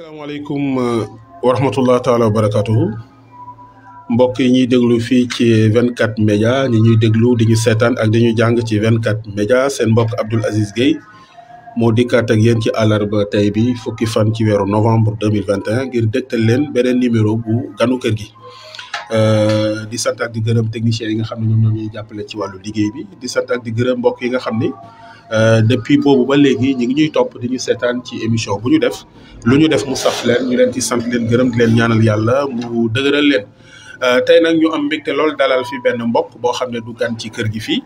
asalaamaaleykum wa rahmatullah taala wa barakatuhu mbokk yi ñuy déglu fii ci 24 média ñi ñuy déglu di ñu seetaan ak dañuy jàng ci 24 média seen mbokk Abdoul Aziz Guèye moo dikkaat ak yéen ci àllarba tey bi fukki fan ci weeru novembre 2021 ngir dégtal leen beneen numéro bu ganu kër gi di sant ak di gërëm techniciens yi nga xam ne ñoom ñoo ñuy jàppale ci wàllu liggéey bi di sant ak di gërëm mbokk yi nga xam ni depuis boobu ba léegi ñu ngi ñuy topp di ñu seetaan ci émission bu ñu def lu ñu def mu saf leen ñu leen ci sant leen gërëm di leen ñaanal yàlla mu dëgëral leen tey nag ñu am mbégte lool dalal fi benn mbokk boo xam ne du gan ci kër gi fii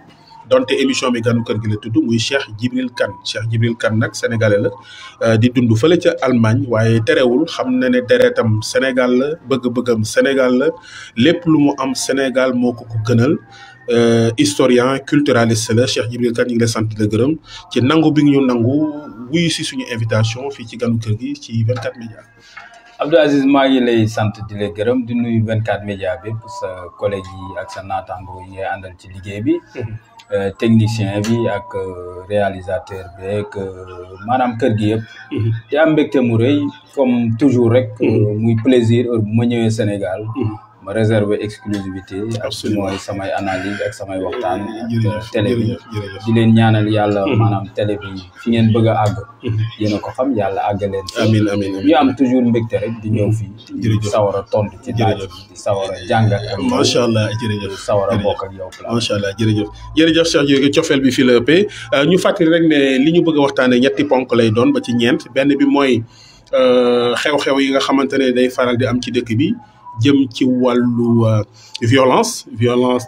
donte émission bi ganu kër gi la tudd muy Cheikh Djibril Kane Cheikh Djibril Kane nag sénégalais la di dund fële ca Allemagne waaye terewul xam na ne deretam Sénégal la bëgg-bëggam Sénégal la lépp lu mu am Sénégal moo ko gënal historien culturaliste la Cheikh Djibril Kane ñu ngi lay sant la gërëm ci nangu bi ñu nangu wuyu si suñu invitation fii ci ganu kër gi ci 24 média. Abdou Aziz maa ngi lay sant di la gërëm di nuyu 24 média bépp sa collègue yi ak sa naataango yi ngay àndal ci liggéey bi. Technicien bi ak réalisateur bi ak maanaam kër gi yëpp. di am mbégte mu rëy comme toujours rek. muy plaisir heure bu ma ñëwee Sénégal. ma réserver exclusivité ak mooy samay analyse ak samay waxtaan ak télé bi di leen ñaanal yàlla maanaam télé bi fi ngeen bëgg a àgg yéen a ko xam yàlla àggaleen amiin amiin ñu am toujours mbégte rek di ñëw fii di sawar a tontu ci laaj di sawar a jàngat ak macha allah jërëjëf sawar a bokk ak yow macha allah jërëjëf Cheikh Djibril cofeel bi fii la ëppee ñu fàttali rek ne li ñu bëgg a waxtaanee ñetti ponk lay doon ba ci ñeent benn bi mooy xew-xew yi nga xamante ne day faral di am ci dëkk bi jëm ci wàllu violence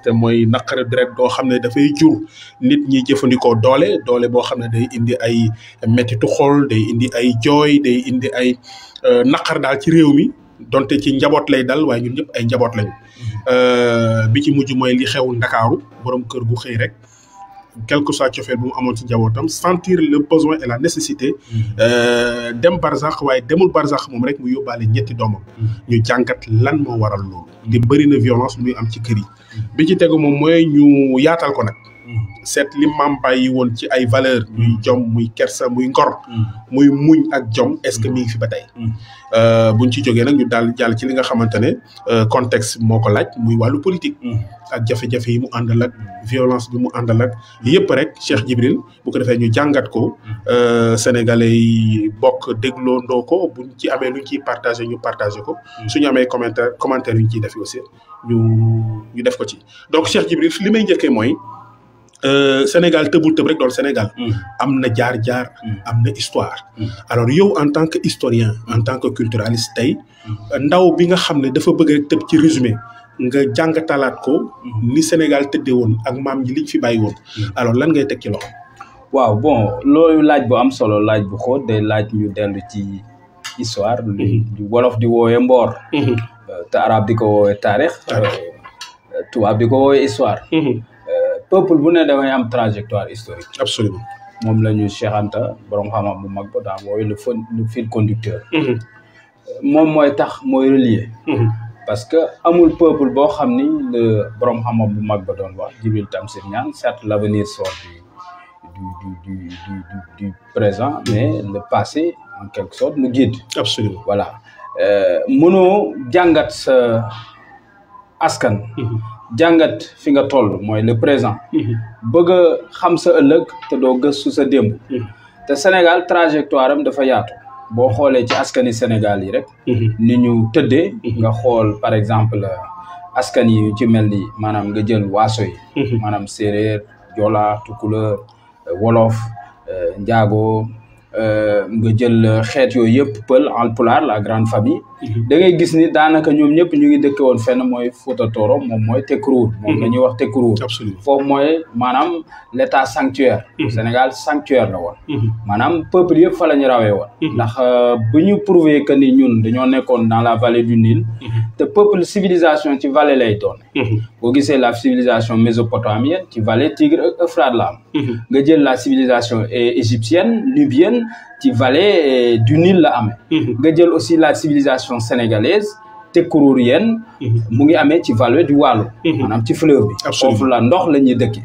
te mooy naqare deret boo xam ne dafay jur nit ñi jëfandikoo doole boo xam ne day indi ay mettitu xol day indi ay jooy day indi ay naqar daal ci réew mi donte ci njaboot lay dal waaye ñun ñëpp ay njaboot lañu bi ci mujj mooy li xew Ndakaaru borom kër gu xëy rek quel que soit cofeel bu mu amoon ci njabootam sentir le besoin et la nécessité dem barsax waaye demul barsax moom rek mu yóbbaale ñetti doomam ñu jàngat lan moo waral loolu di bëri na violence muy am ci kër yi bi ci tegu moom mooy ñu yaatal ko nag seet li maam bàyyi woon ci ay valeur muy jom muy kersa muy ngor muy muñ ak jom est-ce que mi ngi fi ba tey buñ ci jógee nag ñu daal jàll ci li nga xamante ne contexte moo ko laaj muy wàllu politique ak jafe-jafe yi mu àndal ak violence bi mu àndal ak yëpp rek Cheikh Djibril bu ko defee ñu jàngat ko sénégalais yi bokk dégloo ndoo ko buñ ci amee luñ ciy partagé ñu partagé ko suñu amee commentaire yu ñu ciy def aussi ñu def ko ci donc Cheikh Djibril li may njëkkee mooy Sénégal tëbul tëb rek doon Sénégal am na jaar-jaar am na histoire alors yow en tant que historien en tant que culturaliste tey ndaw bi nga xam ne dafa bëgg rek tëb ci résumé nga jàngatalaat ko ni Sénégal tëddee woon ak maam ñi liñ fi bàyyi woon alors lan ngay teg ci loxo. waaw bon loolu laaj bu am solo laaj bu xóot day laaj ñu dellu ci histoire lu wolof di woowee mboor te arab di ko woowee taarix tubaab di ko woowee histoire peuple bu ne dangay am trajectoire historique. Absolument. moom la ñu Cheikh Anta borom xam-xam bu mag ba daan woowe le fil conducteur. moom mooy tax mooy relier. parce que amul peuple boo xam ni le borom xam-xam bu mag ba doon wax Djibril Tamsir Niane certes l'avenir sort du présent mais le passé en quelque sorte nous guide. Absolument. voilà mënoo jàngat sa askan. jàngat fi nga toll mooy le présent bëgg a xam sa ëllëg te doo gëstu sa démb te Sénégal trajectoire am dafa yaatu boo xoolee ci askani Sénégal yi rek ni ñu tëddee nga xool par exemple askan yi ci mel ni maanaam nga jël waaso yi maanaam séeréer joola tukulóor wolof njaago nga jël xeet yooyu yëpp pël alpulaar la grande famille da ngay gis ni daanaka ñoom ñëpp ñu ngi dëkke woon fenn mooy Fouta Toro moom mooy Tekruur moom la ñuy wax Tekruur foofu mooy maanaam l'état sanctuaire Sénégal sanctuaire la woon maanaam peuple yëpp fa la ñu rawee woon ndax bu ñu prouver que ni ñun dañoo nekkoon dans la vallée du Nil te peuple civilisation ci vallée lay doon boo gisee la civilisation mésopotamienne ci vallée Tigre ak Euphrate la am nga jël la civilisation égyptienne nubienne ci vallée du Nil la amee nga jël aussi la civilisation sénégalaise Tekruuriyen mu ngi amee ci vallée du Waalo maanaam ci fleuve bi foofu la ndox la ñuy dëkki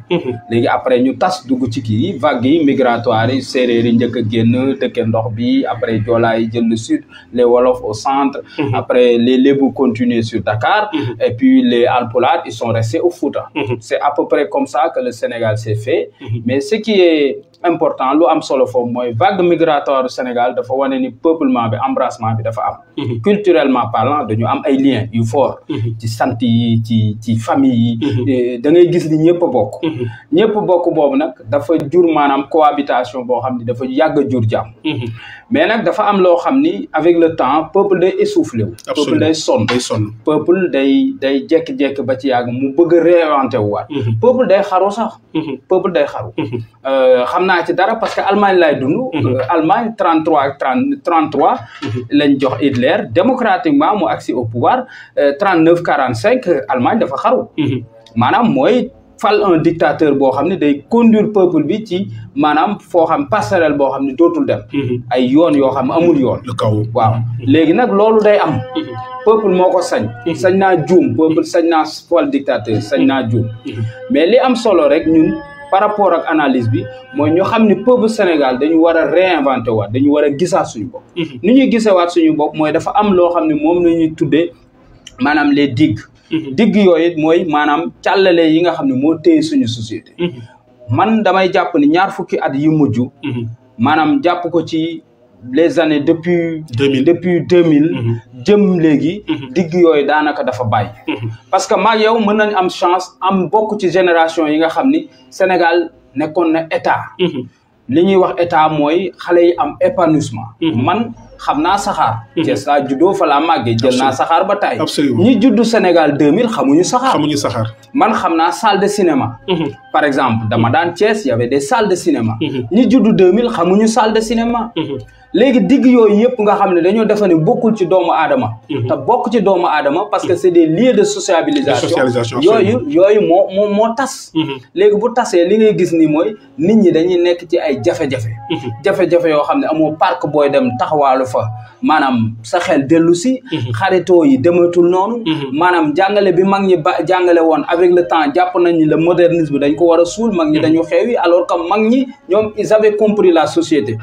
léegi après ñu tas dugg ci kii vagues yi migratoires yi séeréer yi njëkk a génn dëkke ndox bi après Joola yi jël le sud les Wolof au centre après les Lébu continuer sur Dakar et puis les Alpulaar ils sont restés au Fouta c'est à peu près comme ça que le Sénégal s'est fait mais ce qui est important lu am solo foofu mooy vague migratoire du Sénégal dafa wane ni peuplement bi embrassement bi dafa am culturellement parlant dañu am ay liens yu fort ci sant yi ci famille yi da ngay gis ni ñëpp a bokk ñëpp bokk boobu nag dafa jur maanaam cohabitation boo xam ni dafa yàgg a jur jàmm mais nag dafa am loo xam ni avec le temps peuple day essoufflé wu peuple day sonn peuple day jékki-jékki ba ci yàgg mu bëgg a réinventé wu waat peuple day xaru sax peuple day xaru xam naa ci dara parce que Allemagne lay dund Allemagne 33 lañ jox Hitler démocratiquement mu accès au pouvoir 39-45 Allemagne dafa xaru maanaam mooy fal un dictateur boo xam ne day conduire peuple bi ci maanaam foo xam passerelle boo xam ne dootul dem ay yoon yoo xam ne amul yoon waaw léegi nag loolu day am peuple moo ko sañ naa juum peuple sañ naa fal dictateur sañ naa juum mais li am solo rek ñun par rapport ak analyse bi mooy ñu xam ni peuple Sénégal dañu war a réinventer waat dañu war a gisaat suñu bopp ni ñuy gisewaat suñu bopp mooy dafa am loo xam ne moom la ñuy tuddee maanaam les digues digg yooyu mooy maanaam càllale yi nga xam ne moo téye suñu société man damay jàpp ni ñaar fukki at yi mujj maanaam jàpp ko ci les années depuis 2000 jëm léegi digg yooyu daanaka dafa bàyyi parce que maag yow mën nañ am chance am bokk ci génération yi nga xam ni Sénégal nekkoon na état li ñuy wax état mooy xale yi am épanouissement man xam naa saxaar Thiès laa juddoo fa laa màggee jël naa saxaar ba tay ñi juddu Sénégal 2000 xamuñu saxaar man xam naa salle de cinéma par exemple dama daan Thiès y avait des salles de cinéma ñi juddu 2000 xamuñu salle de cinéma léegi digg yooyu yëpp nga xam ne dañoo defe ne bokkul ci doomu aadama te bokk ci doomu aadama parce que c'est des lieux de sociabilisation yooyu moo tas léegi bu tasee li ngay gis ni mooy nit ñi dañuy nekk ci ay jafe-jafe yoo xam ne amoo parc booy dem taxawaalu fa maanaam sa xel dellu si xaritoo yi dematul noonu maanaam jàngale bi mag ñi jàngale woon avec le temps jàpp nañ ni le modernisme dañ ko war a suul mag ñi dañu xeewi alors que mag ñi ñoom ils avaient compris la société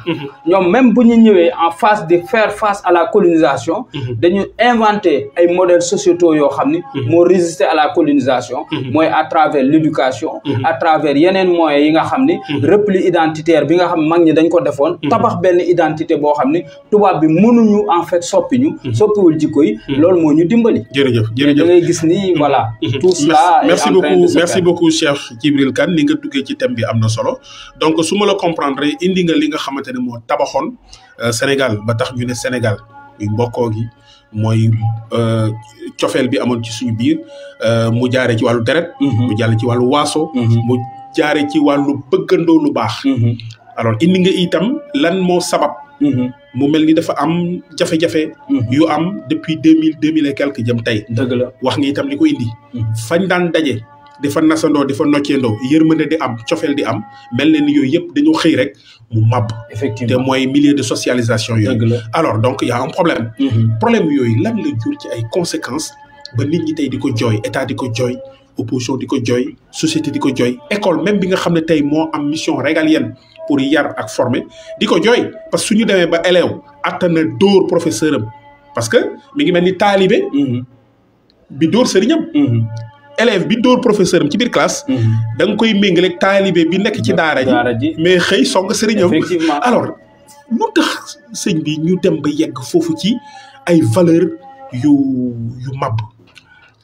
ñoom même bu ñu ñëwee en face de faire face à la colonisation dañu inventé ay modèles sociétaux yoo xam ni moo résister à la colonisation mooy à travers l'éducation à travers yeneen moyens yi nga xam ni repli identitaire bi nga xam mag ñi dañ ko defoon tabax benn identité boo xam ni tubaab bi mënuñu en fait soppiwul jikko yi loolu moo ñu dimbali jërëjëf da ngay gis ni voilà tout cela merci beaucoup Cheikh Djibril Kane ni nga duggee ci thème bi am na solo donc su ma la comprendre indi nga li nga xamante ne moo tabaxoon Sénégal ba tax ñu ne Sénégal muy mbokkoo gi mooy cofeel bi amoon ci suñu biir mu jaare ci wàllu deret mu jàll ci wàllu waaso mu jaare ci wàllu bëggandoo lu baax alors indi nga itam lan moo sabab mu mel ni dafa am jafe-jafe yu am depuis 2000 et quelques jëm tey dëgg la wax nga itam li ko indi fañ daan daje di fa nasandoo di fa nocceendoo yërmande di am cofeel di am mel na ni yooyu yëpp dañoo xëy rek mu màbb effectivement te mooy milieu de socialisation yooyu alors donc y a un problème problème yooyu lan la jur ci ay conséquences ba nit ñi tey di ko jooy état di ko jooy opposition di ko jooy société di ko jooy école même bi nga xam ne tey moo am mission régalienne pour yar ak former di ko jooy parce que suñu demee ba élève attana dóor professeur am parce que mi ngi mel ni taalibe bi dóor sëriñam élève bi dóor professeur am ci biir classe da nga koy méngaleeg taalibe bi nekk ci daara ji mais xëy song sëriñam alors lu tax sëñ bi ñu dem ba yegg foofu ci ay valeur yu màbb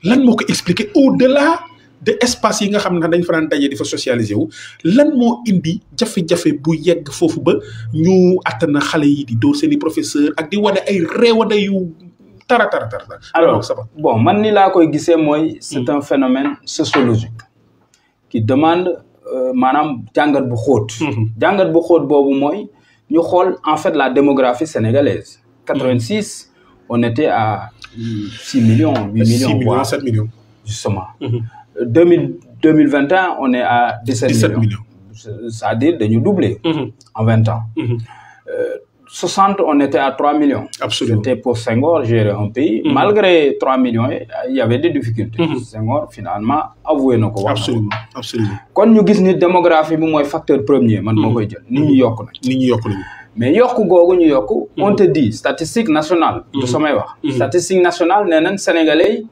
lan moo ko expliquer au-delà de espace yi nga xam ne dañ fa daan daje di fa socialiser wu lan moo indi jafe-jafe bu yegg foofu ba ñu attana xale yi di dóor seeni professeur ak di wane ay réewande yu tara alors bon man ni laa koy gisee mooy c'est un phénomène sociologique qui demande maanaam jàngat bu xóot jàngat bu xóot boobu mooy ñu xool en fait la démographie sénégalaise 86 on était à 6 millions 8 millions voire 7 millions justement 2021 on est à 17 millions c'est-à-dire dañu doubler en 20 ans 60 on était à 3 millions. Absolument. C'était pour Senghor gérer un pays. Malgré 3 millions, il y avait des difficultés. Senghor, finalement, avoué nos quoi. Absolument, absolument. Quand nous avons une démographie, c'est facteur premier. Nous mais yokku googu ñu yokku on te dit statistique nationale du samay wax statistique nationale nee nañ sénégalais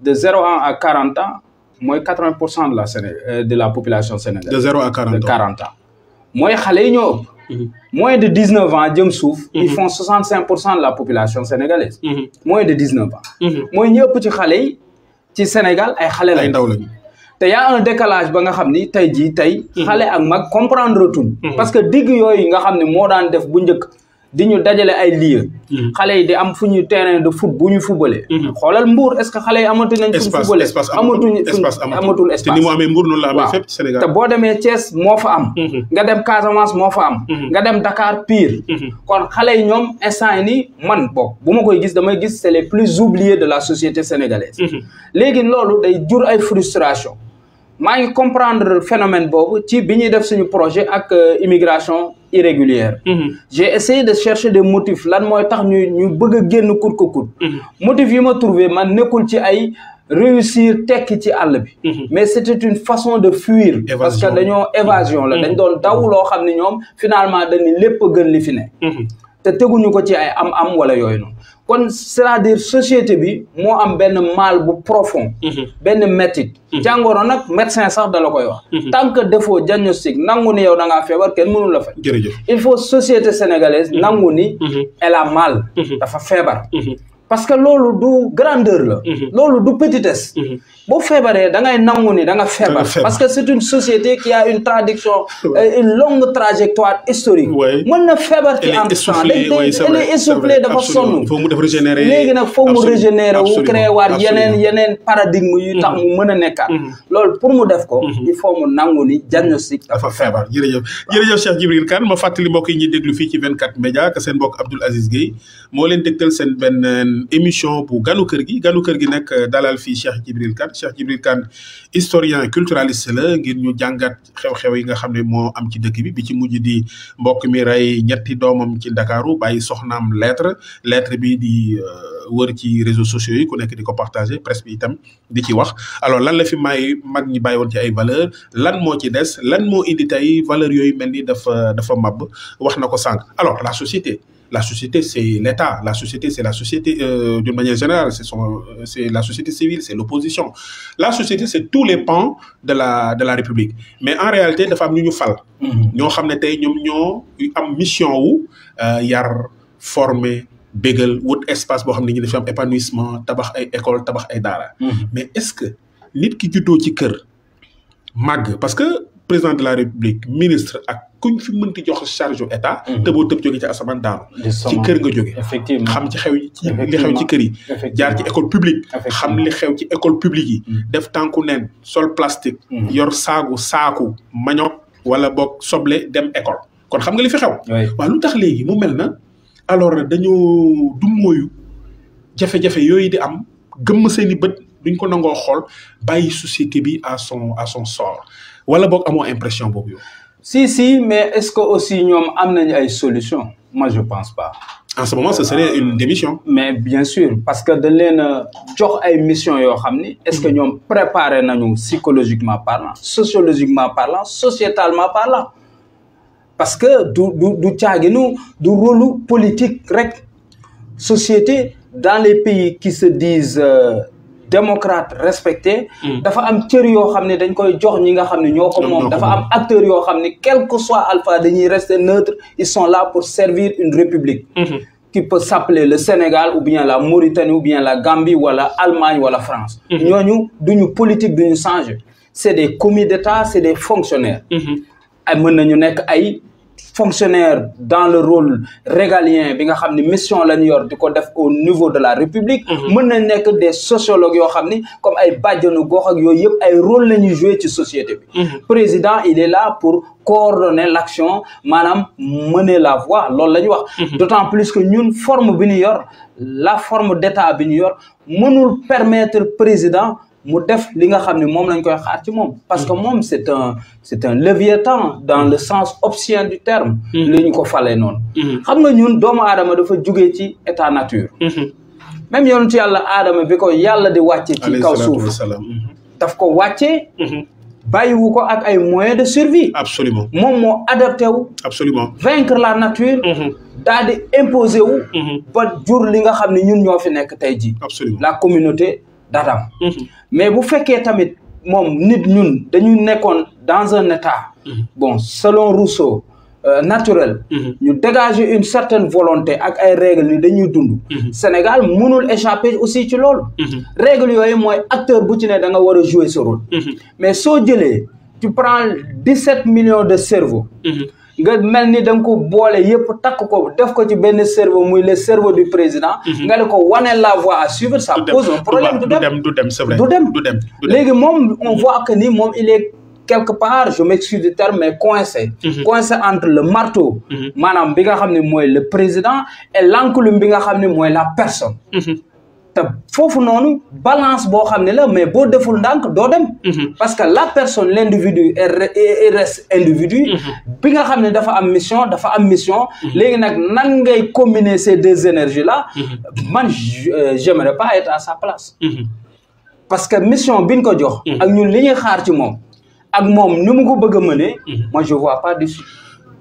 de 0 ans à 40 ans mooy 80% de la population sénégalaise. De 0 à 40 ans. De 40 ans. Mooy xale yi ñoo ëpp. Moins de 19 ans jëm suuf. Ils font 65% de la population sénégalaise. Moins de 19 ans. Mooy ñi ëpp ci xale yi ci Sénégal ay xale lañ. Ay ndaw lañ. te y a un décalage ba nga xam ni tey jii tey. xale ak mag comprendre tuñ. parce que digg yooyu nga xam ne moo daan def bu njëkk di ñu dajale ay lieux. xale yi di am fu ñu terrain de foot bu ñu footballé. xoolal Mbour est-ce que xale yi amatu nañ. fu ñu footballé amatul espace. te ni mu amee Mbour noonu la amee fépp ci Sénégal. te boo demee Thiès moo fa am. nga dem Casamance moo fa am. nga dem Dakar Pire. kon xale yi ñoom instant yi nii man bokk bu ma koy gis damay gis c'est les plus oubliés de la société sénégalaise. léegi loolu day jur ay frustration. maa ngi comprendre phénomène boobu ci bi ñuy def suñu projet ak immigration irrégulière. J'ai essayé de chercher des motifs lan mooy tax ñu bëgg a génn coûte que coûte. motifs yi ma trouvé man nekkul ci ay réussir tekki ci àll bi. mais c'était une façon de fuir. parce que dañoo évasion la dañ doon daw loo xam ne ñoom finalement dañu lépp gën li fi ne. te teguñu ko ci ay am wala yooyu noonu. kon c'est-à-dire société bi moo am benn mal bu profond. benn métit. jàngoro nag médecin sax da la koy wax. tant que defoo diagnostic nangu ni yow da ngaa feebar kenn mënu la faj. jërëjëf il faut société sénégalaise nangu ni. elle a mal. dafa feebar. parce que loolu du grandeur la. loolu du petitesse. boo feebaree da ngay nangu ni da nga feebar. parce que c'est une société qui a une traduction une longue trajectoire historique. mën na feebar ci entre temps elle est essoufflée dafa sonn. faut mu def régénérer. léegi nag faut mu régénérer wu créer waat yeneen paradigme yu tax mu mën a nekkaat. loolu pour mu def ko. il faut mu nangu ni diagnostic dafa feebar. jërëjëf Cheikh Djibril Kane ma fàttali mbokk yi ñuy déglu fii ci 24 médias que seen mbokk Abdoul Aziz Guèye moo leen dégtal seen benn émission bu ganu kër gi nag dalal fii Cheikh Djibril Kane historien culturaliste la ngir ñu jàngat xew-xew yi nga xam ne moo am ci dëkk bi ci mujj di mbokk mi rey ñetti doomam ci Ndakaaru bàyyi soxnaam lettre bi di wër ci réseaux sociaux yi ku nekk di ko partager presse bi itam di ci wax alors lan la fi mag ñi bàyyi woon ci ay valeurs lan moo ci des lan moo indi tey valeurs yooyu mel ni dafa màbb wax na ko sànq alors la société, c'est l'État. La société, c'est la société d'une manière générale. C'est la société civile, c'est l'opposition. La société, c'est tous les pans de la République. Mais en réalité, dafa am ñu fal. ñoo xam ne tey ñoom ñoo am mission wu yar former bégal wut espace boo xam ne ñu dafa am épanouissement tabax ay école tabax ay daara. Mais est-ce que nit ki juddoo ci kër màgg parce que président de la République ministre ak kuñ fi mënti jox charge état. te boo tëb jóge ci asamaan daanu. ci kër nga jóge. effectivement xam ci li xew ci kër yi. jaar ci école publique. xam li xew ci école publique yi. def tànku neen sol plastique. yor saaku manioc wala boog soble dem école. kon xam nga li fi xew. waaw lu tax léegi mu mel na alors dañoo du mooyu jafe-jafe yooyu di am gëmm seeni bët duñ ko nangoo xool bàyyi société bi à son sort wala boog amoo impression boobu yow. Si, mais est-ce que aussi nous avons une solution? Moi, je ne pense pas. En ce moment, ce serait une démission. Mais bien sûr, parce que de l'un, une mission, est-ce que nous avons préparé psychologiquement parlant, sociologiquement parlant, sociétalement parlant? Parce que du rôle politique, société, dans les pays qui se disent démocrate respecté dafa am cër yoo xam ne dañ koy jox ñi nga xam ne ñoo ko moom dafa am acteurs yoo xam ne quel que soit alpha dañuy rester neutre ils sont là pour servir une république qui peut s'appeler le Sénégal ou bien la Mauritanie ou bien la Gambie wala Allemagne wala France ñooñu duñu politique duñu changer c'est des commis d'État c'est des fonctionnaires ay mën nañu nekk ay fonctionnaires dans le rôle régalien bi nga xamni mission lañ yor diko def au niveau de la République mën na nek des sociologues yo xamni comme ay bàjjanu gox ak yoy yep ay rôle lañu jouer ci société bi président il est là pour coordonner l'action manam mener la voie loolu lañ wax d'autant plus que ñun forme bi ñu yor la forme d'état bi ñu yor mënul permettre président mu def li nga xam ne moom lañ koy xaar ci moom parce que moom c'est un leviathan dans le sens obscien du terme li ñu ko falee noonu xam nga ñun doomu aadama dafa jugee ci état nature même yonentu yàlla aadama bi ko yàlla di wàcce ci kaw suuf daf ko wàccee bàyyiwu ko ak ay moyens de survie absolument moom moo adapté wu absolument vaincre la nature daal di imposer wu ba jur li nga xam ne ñun ñoo fi nekk tey jii la communauté d'Adam mais bu fekkee tamit moom nit ñun dañu nekkoon dans un état bon selon Rousseau naturel ñu dégager une certaine volonté ak ay règles ni dañuy dund Sénégal mënul échapper aussi ci loolu règles yooyu mooy acteur bu ci ne da nga war a jouer ce rôle mais soo jëlee tu prends 17 millions de cerveaux nga mel ni da nga ko boole yëpp takk ko def ko ci benn cerveau muy le cerveau du président nga ne ko wane la voie à suivre ça pose un problème du dem c'est vrai du dem léegi moom on voit que ni moom il est quelque part je m'excuse du terme mais coincé entre le marteau maanaam bi nga xam ne mooy le président et l'enclume bi nga xam ne mooy la personne te foofu noonu balance boo xam ne la mais boo deful ndànk doo dem parce que la personne l'individu reste individu bi nga xam ne dafa am mission léegi nag nan ngay combiner ces deux énergies là man j'aimerais pas être à sa place parce que mission biñ ko jox ak ñun li ñuy xaar ci moom ak moom ni mu ko bëgg a mënee moi je vois pas dessus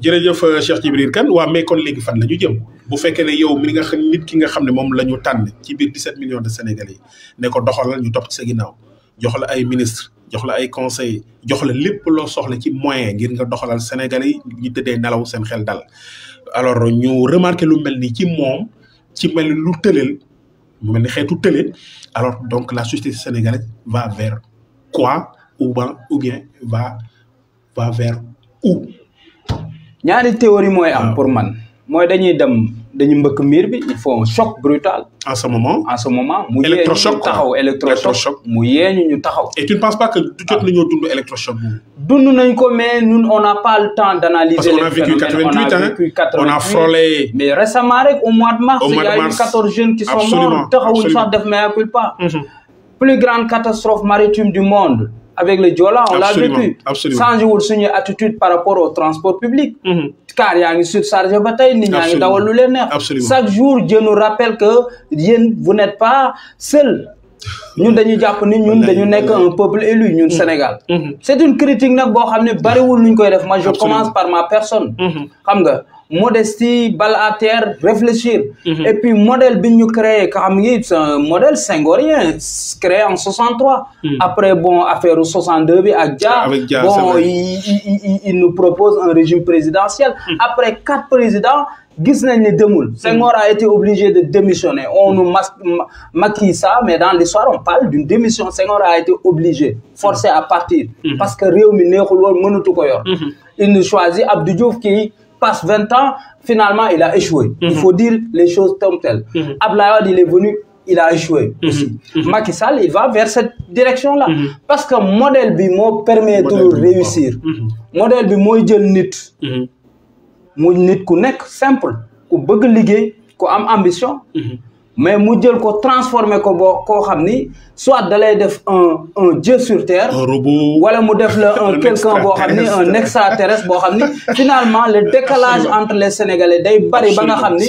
jërëjëf Cheikh Djibril Kane waa mais kon léegi fan la ñu jëm bu fekkee ne yow mi nga xam nit ki nga xam ne moom la ñu tànn ci biir 17 millions de Sénégalais yi ne ko doxalal ñu topp ci sa ginnaaw jox la ay ministre jox la ay conseil jox la lépp loo soxla ci moyen ngir nga doxalal Sénégalais yi ñu tëddee nelaw seen xel dal alors ñu remarqué lu mel ni ci moom ci mel ni lu tëleel mu mel ni xeetu tële alors donc la société sénégalaise va vers quoi ou bien va vers où ñaari théorie mooy am pour man mooy dañuy mbëkk miir bi il faut un choc brutal en ce moment mu yee ñu taxaw électrochoc mu yee ñu taxaw et tu ne penses pas que du jot nañoo dund électrochoc boobu dund nañ ko mais ñun on n'a pas le temps d'analyser parce qu'on a vécu 88 on a frôlé mais récemment rek au mois de mars il y a eu 14 jeunes qui sont morts taxawuñ sax def mea culpa plus grande catastrophe maritime du monde avec le Joola on l'a vécu changé wul suñu attitude par rapport au transport public car yaa ngi surchargé ba tey nit ñaa ngi dawal lu leen neex chaque jour Dieu nous rappelle que yéen vous n'êtes pas seul ñun dañuy jàpp ni ñun dañu nekk un peuple élu ñun Sénégal c'est une critique nag boo xam ne bariwul nuñ koy def moi je commence par ma personne xam nga modestie, balle à terre, réfléchir. Et puis, modèle que nous créé, c'est un modèle senghorien, créé en 63. Après, bon, affaire 62, avec Dia, bon, il nous propose un régime présidentiel. Après 4 présidents, Senghor a été obligé de démissionner. On nous maquille ça, mais dans l'histoire, on parle d'une démission. Senghor a été obligé, forcé à partir. Parce que il nous choisit Abdou Diouf qui passe 20 ans, finalement, il a échoué. Il faut dire les choses comme telles. Abdoulaye Wade, il est venu, il a échoué aussi. Macky Sall, il va vers cette direction-là. Parce que le modèle BIMO permet de réussir. Le modèle BIMO, il dit nit. Nit ku nek simple, ku bëgg liggéey, ku am ambition. Mais mu jël ko transformer ko koo xam ni soit dalay def un dieu sur terre, un robot, wala mu def la un quelqu'un boo xam ni un extraterrestre boo xam ni finalement le décalage entre les Sénégalais day bari ba nga xam ni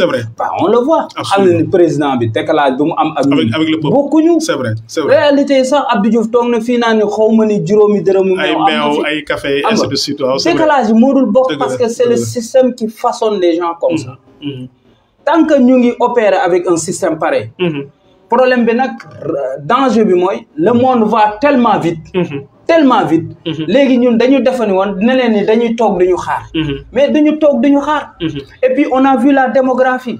on le voit. xam ni président bi décalage bi mu am ak le peuple bokkuñu. C'est vrai. Réalité sax Abdou Diouf toog na fii naa ni xawma ni juróomi dërëmu meew ay café ainsi de suite. Décalage yi moo dul bokk parce que c'est le système qui façonne les gens comme ça. Tant que nous opérons avec un système pareil, problème bi nak danger bi moy le monde va tellement vite. Tellement vite. Légui ñun dañu défani won dina leen ni dañuy tok duñu xaar. Mais dañu tok duñu xaar. Et puis on a vu la démographie.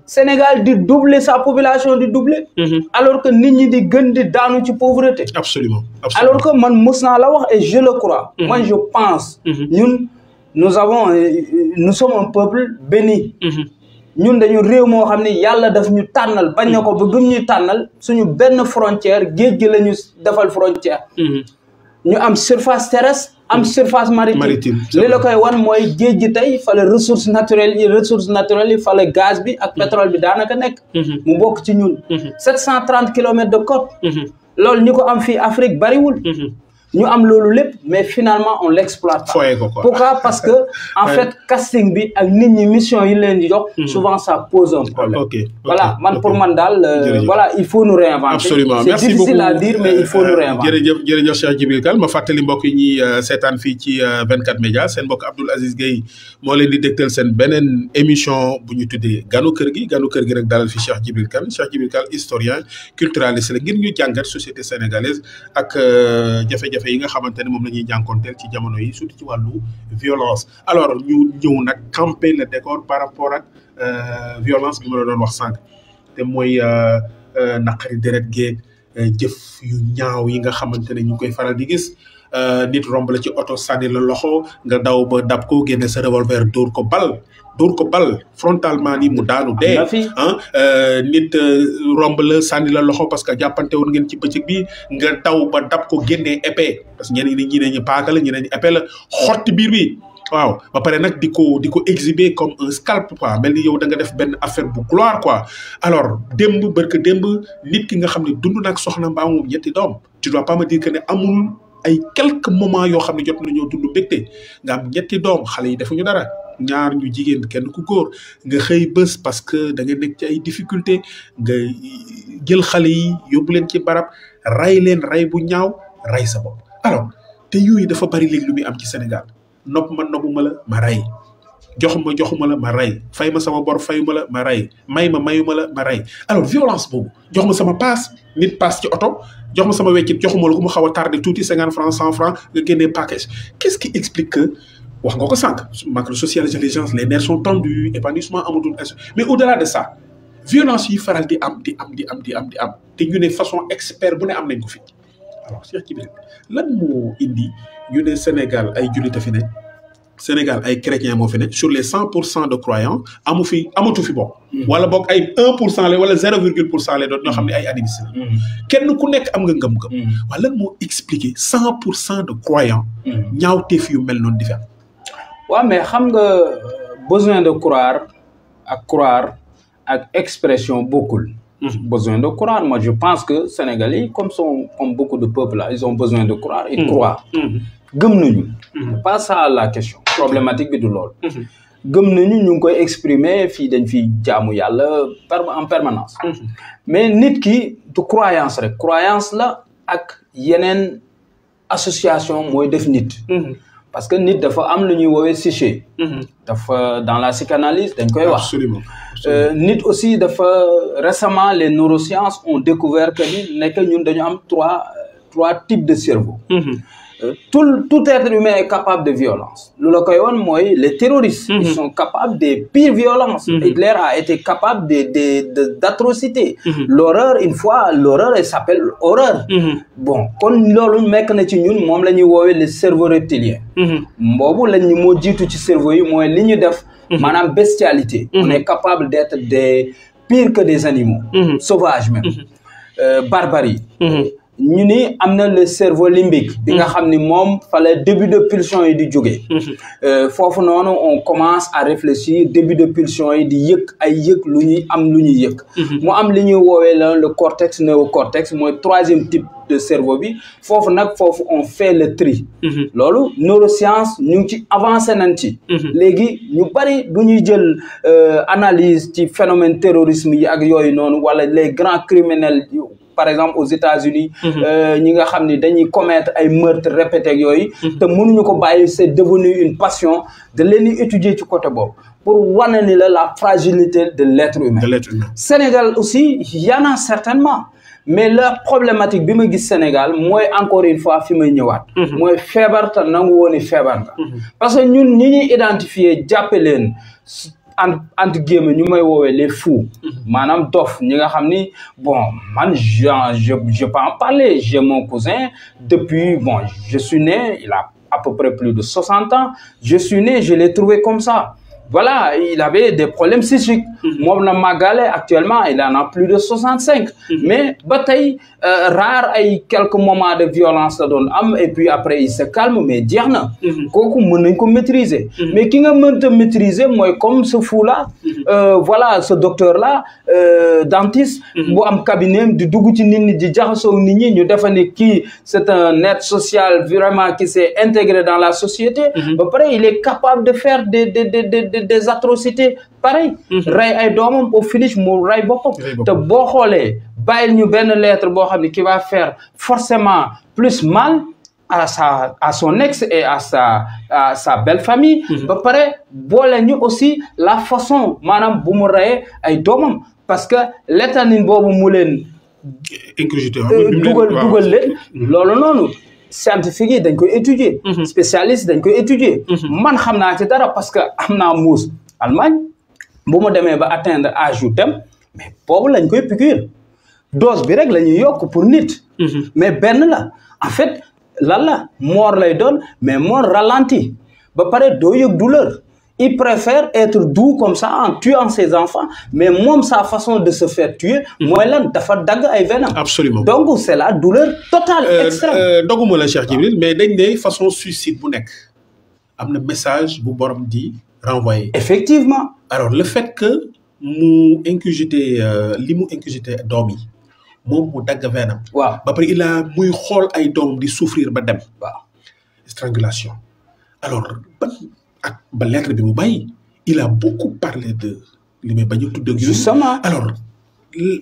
Sénégal di doubler sa population di doubler. Alors que nit ñi di gën di daanu ci pauvreté. Absolument. Alors que man musna la wax et je le crois. Moi je pense ñun nous sommes un peuple béni. Ñun dañu réew moo xam ne yàlla daf ñu tànnal bañ na ko ba gëm ñuy tànnal suñu benn frontière géej gi la ñu defal frontière. ñu am surface terrestre am surface maritime. li la koy wan mooy géej gi tey fa la ressources naturelles yi fa la gaz bi ak pétrole bi daanaka nekk. mu bokk ci ñun. 730 kilomètres de côte. loolu ñi ko am fii Afrique bariwul. ñu am loolu lépp mais finalement on l'exploite pas. Pourquoi? Parce que en fait casting bi ak nit ñi mission yi leen di jox. souvent ça pose un problème. Voilà man pour man daal voilà il faut nous réinventer. Absolument c'est difficile à dire mais il faut nous réinventer. jërëjëf Cheikh Djibril Kane ma fàttali mbokk yi ñuy seetaan fii ci 24 médias seen mbokk Abdoul Aziz Gueye moo leen di dégtal seen beneen émission bu ñu tuddee ganu kër gi nag dalal fi Cheikh Djibril Kane historien culturaliste la ngir ñu jàngat société sénégalaise ak jafe-jafe yi nga xamante ne moom la ñuy jànkonteel ci jamono yi surtout ci wàllu violence. Alors ñu ñëw nag camper le décor par rapport ak violence bi ma la doon wax sànq te mooy naqari deret geeg jëf yu ñaaw yi nga xamante ne ñu ngi koy faral di gis nit romb la ci oto sànni la loxo nga daw ba dab ko génne sa revolver dóor ko bal frontalement ni mu daanu dee nit romb la sànni la loxo parce que jàppante woon ngeen ci bëccëg bi nga daw ba dab ko génnee épée parce que ñeneen ñi ne ñu paaka la ñeneen ñi épée la xotti biir bi waaw ba pare nag di ko exhiber comme un scalp quoi mel ni yow da nga def benn affaire bu gloire quoi. Alors barke démb nit ki nga xam ne dund nag soxna mbaa moom ñetti doom tu dois pas me dire que ne amul ay quelques moments yoo xam ne jot nañoo dund mbégte nga am ñetti doom xale yi defuñu dara ñaar ñu jigéen kenn ku góor nga xëy bés parce que da nga nekk ci ay difficulté nga jël xale yi yóbbu leen ci barab ray leen ray bu ñaaw ray sa bopp. Alors te yooyu dafa bari léegi lu muy am ci Sénégal nopp ma noppuma la ma ray joxuma la ma ray fay ma sama bor fayuma la ma ray mayuma la ma ray. Alors violence boobu jox ma sama paas nit paas ci oto jox ma sama weccit joxuma la ku mu xaw a tardé tuuti 50 francs 100 francs nga génnee package. Qu'est-ce qui explique que wax nga ko sànq manque de socialisation les gens les nerfs sont tendus épanouissement amatul mais au-delà de ça violence yi faral di am te ñu ne façon expert bu ne am nañ ko fi. Alors Cheikh Djibril lan moo indi ñu ne Sénégal ay jullit a fi ne Sénégal ay chrétiens moo fi ne sur les 100% de croyants amatu fi bokk. wala boog ay 1% la wala 0,% la doon ñoo xam ne ay animistes la. kenn ku nekk am nga ngëm-ngëm. waaye lan moo expliquer 100% de croyants. ñaawteef yu mel noonu di fi am. waaw mais xam nga besoin de croire ak expression bokkul. Besoin de croire moi je pense que Sénégalais comme beaucoup de peuples là ils ont besoin de croire ils croient. gëm nañu. pas ça la question problématique bi du lool. gëm nañu ñu ngi koy exprimer fii dañ fi jaamu yàlla en permanence. mais nit ki du croyance rek croyance la ak yeneen association mooy def nit. parce que nit dafa am lu ñuy woowee psyché. dafa dans la psychanalyse dañ koy wax. Absolument. nit aussi dafa récemment les neurosciences ont découvert que ni nekk ñun dañu am trois types de cerveau. Tout être humain est capable de violence. Lu la koy woon mooy les terroristes. Ils sont capables des pires violences. Hitler a été capable d'atrocités. L'horreur une fois l'horreur elle s'appelle horreur. Bon kon loolu nekk na ci ñun moom la ñuy woowee le cerveau reptilien. boobu lañ ñu moo jiitu ci cerveau yi mooy li ñu def. maanaam bestialité. On est capable d'être pire que des animaux. Sauvages même. Barbarie. ñu ni am na le cerveau limbique. bi nga xam ni moom fa la début de pulsion yi di jógee. foofu noonu on commence à réfléchir début de pulsion yi di yëg ay yëg lu ñuy yëg. mu am li ñuy woowee le cortex néocortex mooy troisième type de cerveau bi foofu on fait le tri. loolu neuroscience ñu ngi ci avancé nañ ci. léegi ñu bari bu ñuy jël analyse ci phénomène terrorisme yi ak yooyu noonu wala les grands criminels. Par exemple aux États-Unis ñi nga xam ni dañuy commettre ay meurtres répétés ak yooyu te mënuñu ko bàyyi c'est devenu une passion de leen di étudier ci côté boobu pour wane ni la fragilité de l'être humain. Sénégal aussi y en a certainement mais la problématique bi ma gis Sénégal mooy encore une fois fi may ñëwaat mooy feebar te nangu wooni feebar nga parce que ñun ñi ñuy identifier jàppe leen entre guillemets ñu may woowee les fous maanaam dof ñi nga xam ni bon man je peux en parler j'ai mon cousin depuis bon je suis né il a à peu près plus de 60 ans je suis né je l'ai trouvé comme ça voilà, il avait des problèmes psychiques. Moom na màggale actuellement il en a plus de 65. Mais ba tey rare ay quelques moments de violence la doon am et puis après il se calme mais jeex na. kooku mën nañ ko maîtriser. Mais ki nga mënta maîtriser mooy comme ce fou là. Voilà ce docteur là dentiste. bu am cabinet di dugg ci nit ñi di jaxasoo nit ñi ñu defa ne kii c'est un être social vraiment qui s'est intégré dans la société. Ba pare il est capable de faire des atrocités pareil. rey ay doomam au finish mu rey boppam. te boo xoolee bàyyil ñu benn lettre boo xam ne qui va faire forcément plus mal à son ex et à sa belle famille. ba pare boole ñu aussi la façon maanaam bu mu reyee ay doomam parce que l'étanine boobu mu leen dugal leen loolu noonu scientifique yi dañ koy étudier spécialiste dañ koy étudier man xam naa ci dara parce que am naa muus Allemagne bu mu demee ba atteindre âge yu dem mais boobu lañ koy piqûre dose bi rek la ñuy yokk pour nit mais benn la en fait lan la mort lay doon mais mort ralenti ba pare doo yëg douleur il préfère être doux comme ça en tuant ses enfants mais moom sa façon de se faire tuer mooy lan dafa dagg ay venin. Absolument. Donc c'est la douleur totale extrême. doguma la Cheikh Djibril mais dañ ne façon suicide bu nekk am na message bu borom di renvoyer. Effectivement. Alors le fait que mu incugité li mu incugité doom yi moom mu dagg venam. waaw ba pare il a muy xool ay doom di souffrir ba dem. waaw strangulation alors ba lettre bi mu bàyyi il a beaucoup parlé de li may bañ a tudd ak justement alors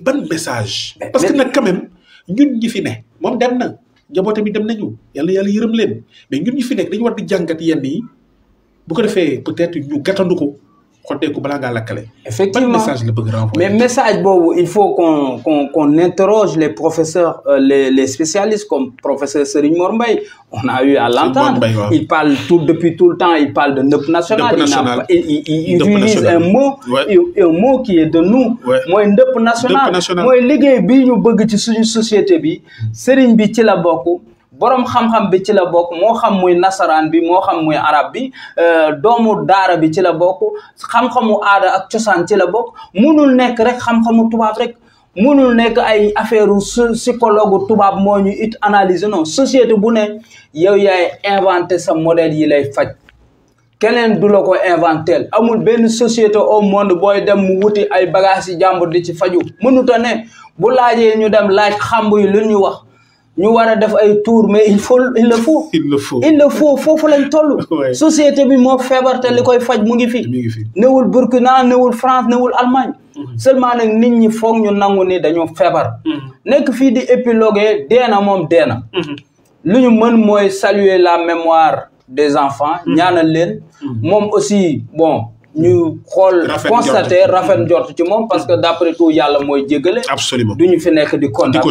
ban message. parce que nag quand même ñun ñi fi ne moom dem na njabootam bi dem nañu yàlla yërëm leen mais ñun ñi fi nekk dañu war di jàngat yenn yi bu ko defee peut-être ñu gàttandu ko xotteeku balaa ngaa lakkale. Effectivement. Ban message la bëgg renvoyer. Mais message boobu il faut qu'on interroge les professeurs les spécialistes comme professeur Serigne Mor Mbaye on a eu à l'entendre. Il parle depuis tout le temps il parle de ndëpp national. Il utilise un mot qui est de nous. mooy ndëpp national mooy liggéey bii ñu bëgg ci suñu société bi Serigne bi ci la bokk. borom xam-xam bi ci la bokk moo xam muy nasaraan bi moo xam muy arab bi doomu daara bi ci la bokk xam-xamu aada ak cosaan ci la bokk munul nekk rek xam-xamu tubaab rek munul nekk ay affaire psychologue tubaab moo ñu it analyser non société bu ne yow yaay inventé sa modèle yi lay faj keneen du la ko inventel amul benn société au monde booy dem mu wuti ay bagages yi jàmbur di ci faju mënuta ne bu laajee ñu dem laaj xamb yi lu ñu wax ñu war a def ay tour mais il le faut foofu lañ toll. société bi moo feebar te li koy faj mu ngi fi. newul Burkina newul France newul Allemagne. seulement nag nit ñi foog ñu nangu ni dañoo feebar. nekk fii di épiloguer deena moom deena. lu ñu mën mooy saluer la mémoire des enfants. ñaanal leen. moom aussi bon. ñu xool constater rafet njort ci moom parce que d'après tout yàlla mooy jéggale. Absolument. du ñu fi nekk di condamner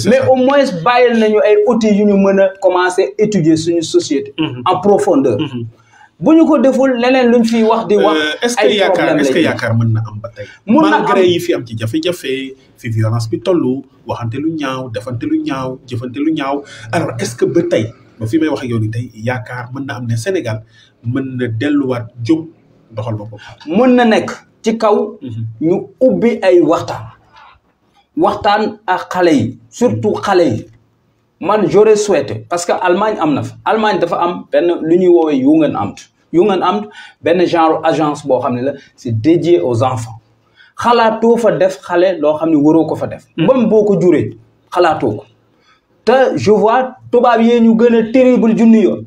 mais au moins bàyyil nañu ay outils yu ñu mën a commencer étudier suñu société. en profondeur. bu ñu ko deful leneen luñ fiy wax di wax. ay problème est-ce que yaakaar mën na am ba tey. mun na am malgré yi fi am ci jafe-jafe fi violence bi tollu waxante lu ñaaw defante lu ñaaw jëfante lu ñaaw alors est-ce que ba tey ba fi may wax ak yow ni tey yaakaar mën na am ne Sénégal mën na delluwaat jóg. doxal boppam mën na nekk ci kaw ñu ubbi ay waxtaan ak xale yi surtout xale yi man j'aurais souhaité parce que Allemagne am na fa Allemagne dafa am benn lu ñuy woowee Jugendamt benn genre agence boo xam ne la c'est dédié aux enfants xalaatoo fa def xale loo xam ne waroo ko fa def même boo ko juree xalaatoo ko te je vois tubaab yee ñu gën a terrible junni yoon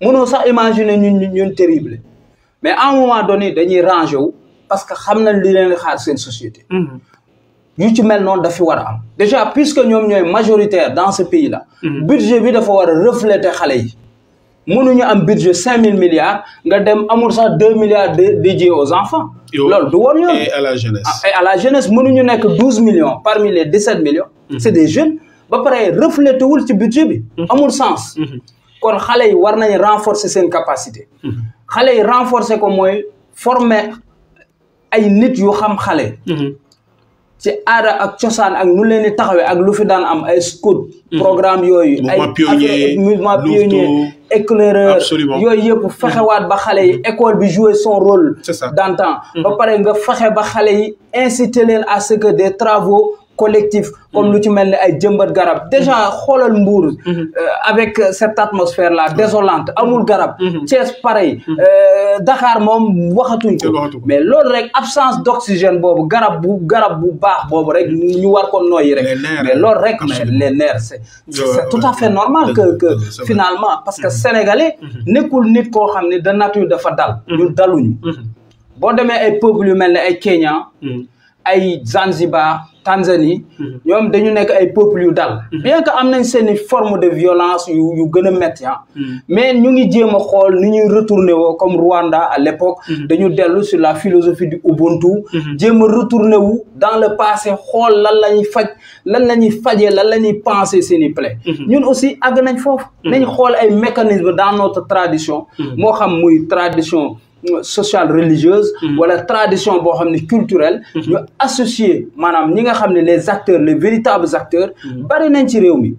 mënoo sax imaginer ñun terrible mais à un moment donné dañuy rangé wu parce que xam nañ li leen xaar seen société. yu ci mel noonu dafi war a am. déjà puisque ñoom ñooy majoritaire dans ce pays là. budget bi dafa war a refléter xale yi. mënuñu am budget 5000 milliards nga dem amul sax 2 milliards dédiés aux enfants. loolu du woon yoon. et à la jeunesse. et à la jeunesse mënuñu nekk 12 millions parmi les 17 millions. c'est des jeunes ba pare refléter wul ci budget bi. amul sens. kon xale yi war nañ renforcer seen capacité. xale yi renforcer ko mooy former ay nit yu xam xale. ci aada ak cosaan ak nu leen di taxawee ak lu fi daan am ay scout programme yooyu ay mouvement pionnier éclaireur yooyu yëpp fexewaat ba xale yi école bi jouer son rôle d'antan ba pare nga fexe ba xale yi inciter leen à ce que des travaux collectif comme lu ci mel ni ay jëmbat garab déjà xoolal Mbour avec cette atmosphère là désolante amul garab Thiès pareil Dakar moom waxatuñ ko mais loolu rek absence d'oxygène boobu garab bu baax boobu rek ñu war ko noyyi rek mais loolu rek mais les nerfs c'est tout à fait normal que finalement parce que sénégalais nekkul nit koo xam ne de nature dafa dal ñun daluñu boo demee ay peuples yu mel ne ay Kenya ay Zanzibar Tanzanie ñoom dañu nekk ay peuples yu dal bien que am nañ seeni forme de violence yu gën a métti mais ñu ngi jéem a xool ni ñuy retourner woo comme Rwanda à l'époque dañu dellu sur la philosophie du Ubuntu jéem a retourner wu dans le passé xool lan la ñuy faj lan la ñuy fajee lan la ñuy penser seeni plaies ñun aussi àgg nañ foofu nañ xool ay mécanismes dans notre tradition moo xam muy tradition sociale religieuse wala tradition boo xam ne culturelle ñu associer maanaam ñi nga xam ne les acteurs les véritables acteurs bari nañ ci réew mi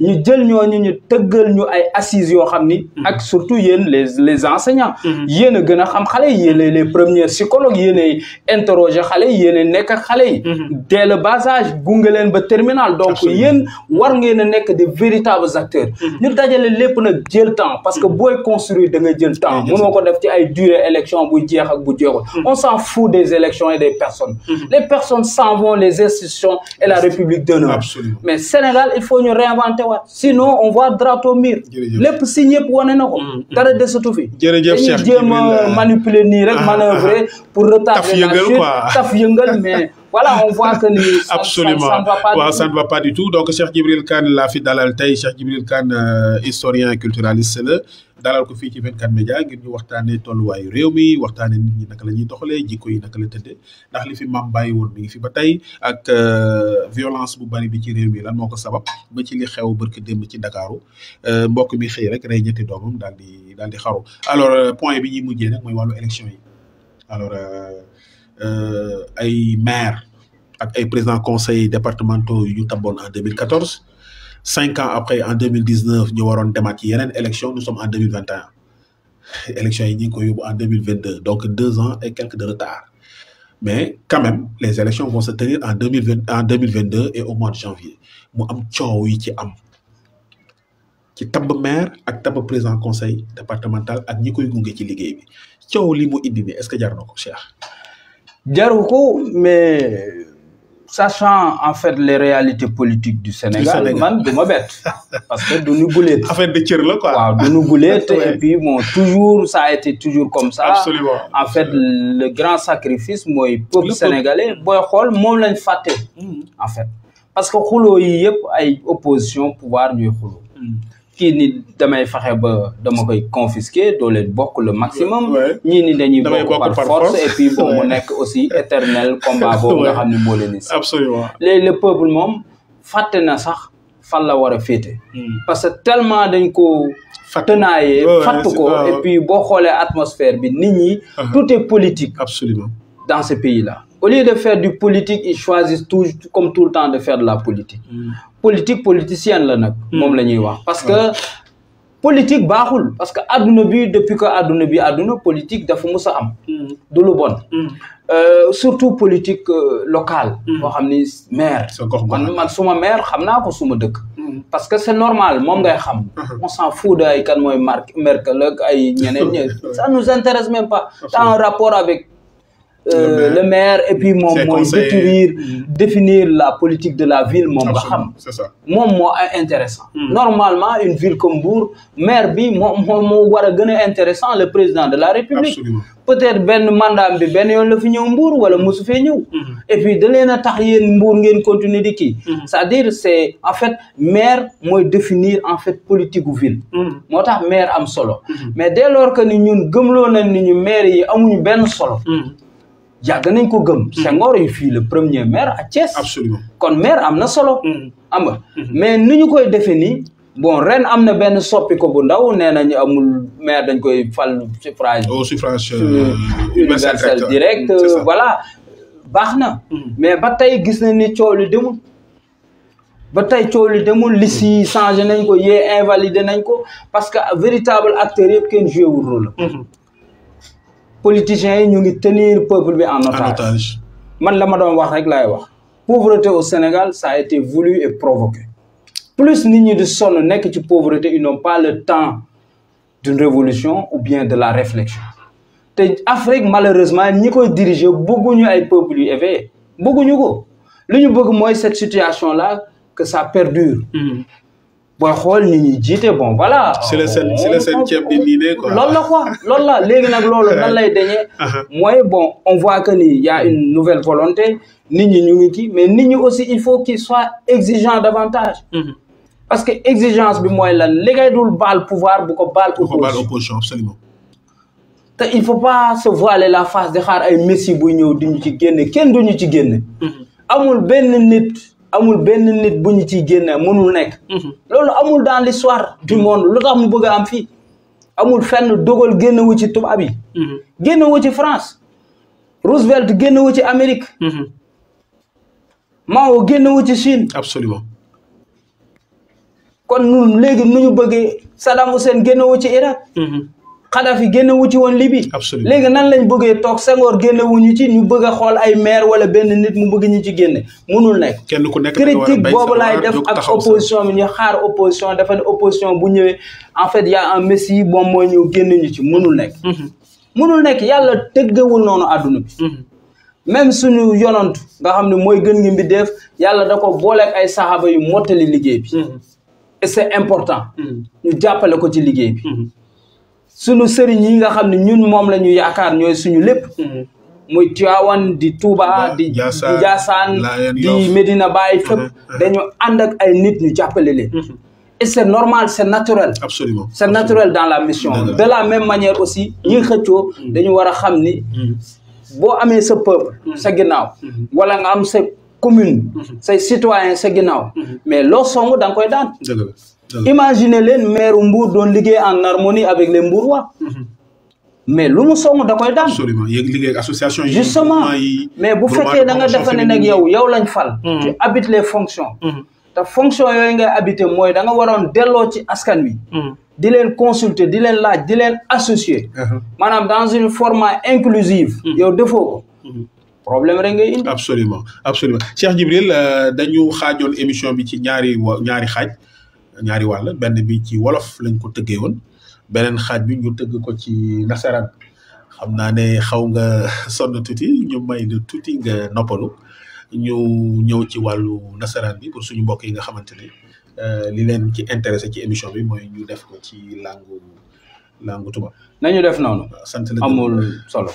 ñu jël ñooñu ñu tëggal ñu ay assises yoo xam ni ak surtout yéen les enseignants yéen a gën a xam xale yi yéen les premiers psychologues yéen ay interroger xale yi yéen a nekk ak xale yi dès le bas âge gunge leen ba terminal donc yéen war ngeen a nekk des véritables acteurs ñu dajale lépp nag jël temps parce que booy construire da nga jël temps mënoo ko def ci ay durée élection bu jeex ak bu jeexul on s'en fout des élections et des personnes les personnes s'en vont les institutions et la République demeure mais Sénégal il faut ñu réinventer waat sinon on va droit au mur lépp si ñëpp wane na ko dara desatu fi dañuy jéem a manipuler nii rek manœuvrer pour retarder la chute taf yëngal mais voilà on voit que absolument ça ne va pas du tout donc Cheikh Djibril Kane laa fi dalal tey Cheikh Djibril Kane historien et culturaliste la dalal ko fii ci 24 médias ngir ñu waxtaanee tolluwaayu réew mi waxtaanee nit ñi naka la ñuy doxalee jikko yi naka la tëddee ndax li fi maam bàyyi woon mi ngi fi ba tey ak violence bu bari bi ci réew mi lan moo ko sabab ba ci li xew barki démb ci Ndakaaru mbokk mi xëy rek rey ñetti doomam daal di xaru alors point bi ñuy mujjee nag mooy wàllu élection yi alors ay maire ak ay présidents conseils départementaux yu ñu tabboon en 2014 5 ans après en 2019 ñu waroon demaat ci yeneen élection nous sommes en 2021 élection yi ñu ngi ko yóbbu en 2022 donc 2 ans et quelques de retard mais quand même les élections vont se tenir en 2022 et au mois de janvier mu am coow yi ci am ci tabb maire ak tabb président conseil départemental ak ñi koy gunge ci liggéey bi coow li mu indi nii est-ce que jar na ko Cheikh. jaru ko mais sachant en fait les réalités politiques du Sénégal man du ma bett parce que du nu guleet affaire de cër la quoi waaw du nu guleet et puis bon toujours ça a été toujours comme ça absolument en fait le grand sacrifice mooy peuple sénégalais booy xool moom lañ fàtte en fait parce que xuloo yi yëpp ay opposition pouvoir ñuy xuloo kii ni damay fexe ba dama koy confisquer doo leen bokk le maximum ñii ni dañuy bokk par force et puis bon mu nekk aussi éternel combat boobu nga xam ne moo leen si absolument léegi le peuple moom fàtte na sax fan la war a féete parce que tellement dañ ko tenaillé fatt ko et puis boo xoolee atmosphère bi nit ñi tout est politique absolument dans ce pays là au lieu de faire du politique ils choisissent tout comme tout le temps de faire de la politique politique politicienne la nag moom la ñuy wax parce que politique baaxul parce que adduna bi depuis que adduna politique dafa mus a am du lu bon surtout politique locale boo xam ni maire man suma maire xam naa ko suma dëkk parce que c'est normal moom ngay xam on s'en fout de ay kan mooy Merkel ak ay ñeneen ñe ça nous intéresse même pas c'est un rapport avec le maire et puis moom mooy définir la politique de la ville moom nga xam moom moo intéressant normalement une ville comme Mbour maire bi moo war a gën a intéressant le président de la République peut-être benn mandat bi benn yoon la fi ñëw Mbour wala mosu fee ñëw et puis da leen a tax yéen Mbour ngeen continuer di kii c'est-à-dire c'est en fait maire mooy définir en fait politique gu ville moo tax maire am solo mais dès lors que ni ñun gëmloo nañ ni ñu maire yi amuñu benn solo yàgg nañ ko gëm Senghor yi fii le premier maire à Thiès absolument kon maire am na solo am nga mais ni ñu koy defee nii bon ren am na benn soppi ko bu ndaw nee nañu amul maire dañ koy fal suffrage au suffrage universel direct voilà baax na mais ba tey gis na ni coow li demul ba tey coow li demul liste yi changé nañ ko yee invalidé nañ ko parce que véritable acteur yëpp kenn joué wul rôle politiciens yi ñu ngi tenir peuple bi en otage man la ma doon wax rek laay wax pauvreté au Sénégal ça a été voulu et provoqué plus nit ñi di sonn nekk ci pauvreté ils n'ont pas le temps d'une révolution ou bien de la réflexion te Afrique malheureusement ñi koy diriger bëgguñu ay peuples yu éveillé bëgguñu ko li ñu bëgg mooy cette situation là que ça perdure booy xool nit ñi jiite bon voilà. c'est le seen ceeb bi nii de quoi. loolu la léegi nag loolu nan lay dañee. mooy bon on voit que ni y a une nouvelle volonté nit ñi ñu ngi kii mais nit ñi aussi il faut qu'ils soient exigeants davantage. parce que exigence bi mooy lan li ngay dul baal pouvoir bu ko baal. opposition absolument. te il faut pas se voiler la face de xaar ay messie buy ñëw di ñu ci génne kenn du ñu ci génne. amul benn nit bu ñu ciy génne mënul nekk. loolu amul dans l'histoire du monde lu tax mu bëgg a am fii amul fenn dogal génnewu ci tubaab yi. génnewu ci France Roosevelt génnewu ci Amérique. Mao génnewu ci Chine. absolument. kon ñun léegi nu ñu bëggee Saddam Hussein génnewu ci Irak. Kadhafi génnewu ci woon Libye. absolument léegi nan lañ bëggee toog Senghor génnewuñu ci ñu bëgg a xool ay maire wala benn nit mu bëgg ñu ci génne mënul nekk. kenn ku nekk critique boobu laay def ak opposition bi ñu xaar opposition dafa ne opposition bu ñëwee en fait y a un messie moom mooy ñëw génn ñu ci mënul nekk. mënul nekk yàlla tëggewul noonu àdduna bi. même suñu yonantu nga xam ne mooy gën ngi mbindeef yàlla da ko booleeg ay saxaaba yu mottali liggéey bi. et c'est important. ñu jàppale ko ci liggéey bi. suñu sëriñ yi nga xam ne ñun moom la ñu yaakaar ñooy suñu lépp. muy Tivaouane di Touba di Ndiassane di Medina Baye fépp dañu ànd ak ay nit ñu jàppale leen. et c'est normal c'est naturel. absolument c'est naturel dans la mission. de la même manière aussi ñi xëccoo dañu war a xam ni boo amee sa peuple sa ginnaaw wala nga am sa commune say citoyen sa ginnaaw mais loo song da nga koy daan. imaginez leen maire Mbour doon liggéey en harmonie avec les Mbourois. mais lu mu song da koy daan. absolument yéeg liggéey ak association yi. justement mais bu fekkee da nga defe ne nag yow lañ fal. tu habites les fonctions. te fonction yooyu ngay habité mooy da nga waroon delloo ci askan wi. di leen consulter di leen laaj di leen associer. maanaam dans une format inclusive. yow defoo ko. problème rek ngay indi. absolument Cheikh Djibril dañu xaajoon émission bi ci ñaari xaaj. ñaari wàll benn bi ci wolof lañ ko tëggee woon beneen xaaj bi ñu tëgg ko ci nasaraan xam naa ne xaw nga sonn tuuti ñu may la tuuti nga noppalu ñu ñëw ci wàllu nasaraan bi pour suñu mbokk yi nga xamante ne li leen ci intéressé ci émission bi mooy ñu def ko ci langue tubaab. nañu def noonu. sant la amul solo.